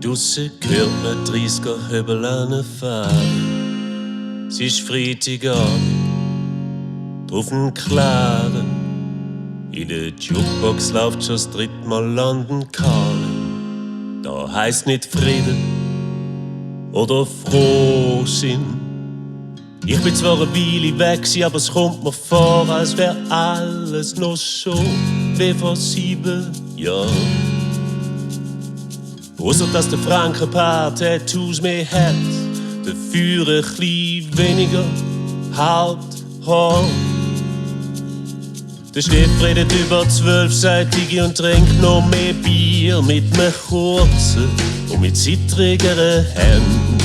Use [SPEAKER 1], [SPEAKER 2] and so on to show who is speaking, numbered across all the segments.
[SPEAKER 1] Draussen hört man 30er Hübel fahren. Es ist Freitagabend, auf dem Klaren. In der Jukebox läuft schon das dritte Mal London Calling. Da heisst nicht Frieden oder Frohsinn. Ich bin zwar eine Weile weg, aber es kommt mir vor, als wär alles noch so wie vor 7 Jahren. Ausser dass der Frankenpaar Tattoos mehr hat, dafür ein bisschen weniger Haupthaar. Der Steff redet über 12-seitige und trinkt noch mehr Bier mit einem kurzen und mit zittrigeren Händen.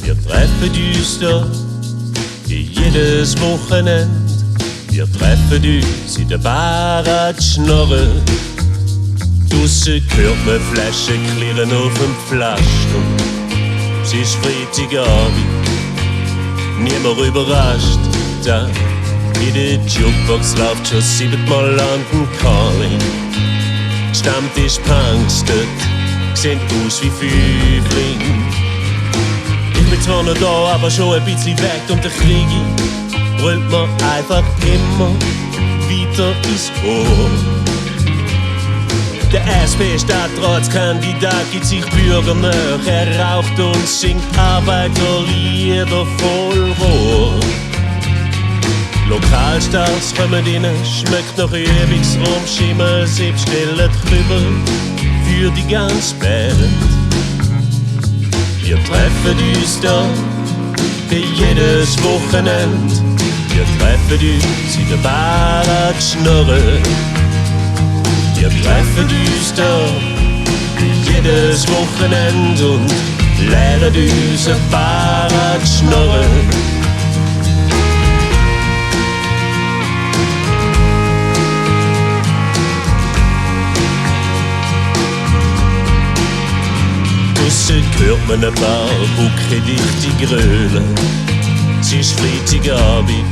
[SPEAKER 1] Wir treffen uns da wie jedes Wochenende. Wir treffen uns in der Bar an die Schnorren. Draussen hört man Flaschen klirren auf dem Pflaster. Es ist Freitagabend, niemand überrascht. Da in der Jukebox läuft schon 7-mal London Calling. Stammtisch Punks dort sehen aus wie Fübling. Ich bin zwar noch da, aber schon ein bisschen weg und der Krieg brüllt mir einfach immer weiter ins Ohr. Der SP-Stadtratskandidat gibt sich Bürger nach. Er raucht und singt Arbeiterlieder voll Rohr. Lokalstars kommen rein, schmeckt nach Übungsraum, Schimmel, selbst stellen Krübel für die ganze Band. Wir treffen uns da wie jedes Wochenende. Wir treffen uns in der Bar an die Schnorren. Wir treffen uns da jedes Wochenende und lernen uns ein paar an die Schnorren. Draussen hört man ein paar buckeldichte Grölen. Es ist Freitagabend,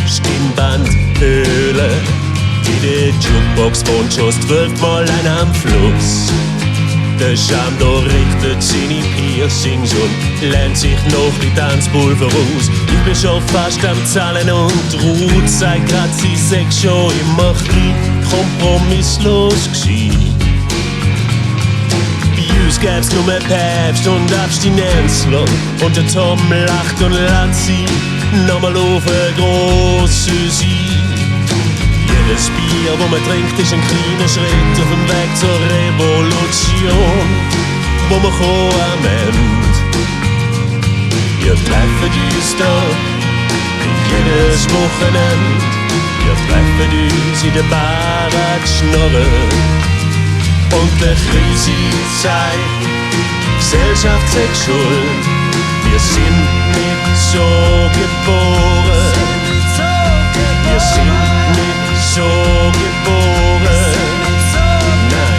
[SPEAKER 1] Stimmband höhlen. In der Jukebox wohnt schon 12-mal einer am Fluss. Der Schamdor richtet seine Piercings und lehnt sich noch die Tanzpulver aus. Ich bin schon fast am Zahlen und Ruth sagt grad, sie sei schon immer kompromisslos gsi. Bei uns gäb's nur mehr Päpst und Abstinenzler. Und der Tom lacht und lässt sie nochmal auf eine grosse Sieg. Jedes Bier, wo man trinkt, ist ein kleiner Schritt auf dem Weg zur Revolution, wo wir kommen am Ende. Wir treffen uns da jedes Wochenende. Wir treffen uns in der Bar an die Schnorren. Und der Krise sagt, Gesellschaft sagt Schuld. Wir sind nicht so geboren. Wir sind nicht so geboren. Nein.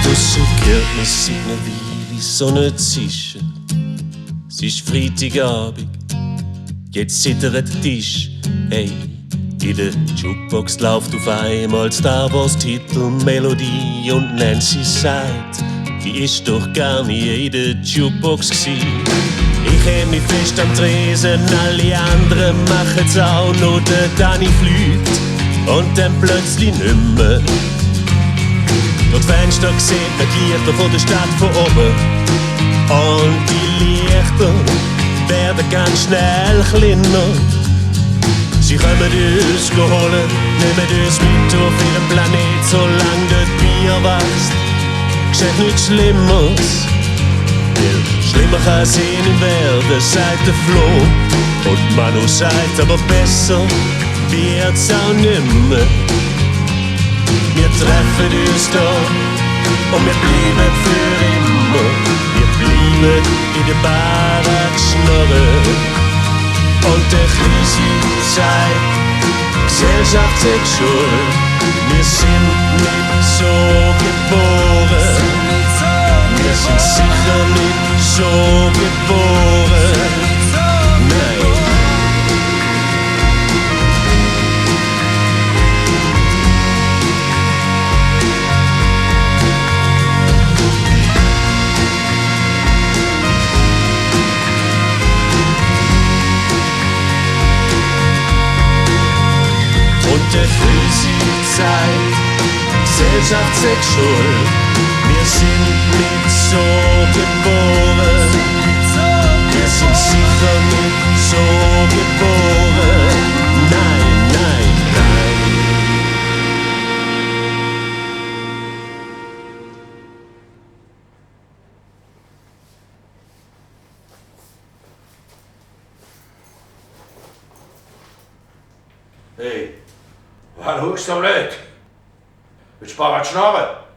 [SPEAKER 1] Draussen hört man singen wie die Sonne zischen. Es ist Freitagabend. Jetzt zittert der Tisch, ey. In der Jukebox läuft auf einmal Star Wars Titelmelodie und Nancy sagt, die ist doch gar nie in der Jukebox gsi. Ich häng mich fest am Tresen, alle anderen machen's auch, nur der Danny fliegt und dann plötzlich nimmer. Durch die Fenster sieht man die Lichter von der Stadt von oben und die Lichter werden ganz schnell kleiner. Sie kommen uns holen, nehmen uns mit auf ihren Planet, solange dort Bier wächst. Geschieht nichts Schlimmeres, weil schlimmer kann es eh nicht werden, sagt der Flo. Und Manu sagt, aber besser wird's auch nimmer. Wir treffen uns da und wir bleiben für immer. Wir bleiben in der Bar an die Schnorren. Und der Krisi sagt, Gesellschaft sagt schuld, wir sind nicht so geboren. Wir sind sicher nicht so geboren. Nein. Und der Krisi zeigt, Gesellschaft sagt schuld, wir sind nicht so geboren. Wir sind sicher nicht so geboren. Nein, nein, nein.
[SPEAKER 2] Hey, waar hoekst du blöd? Willst du Fahrrad schnarren?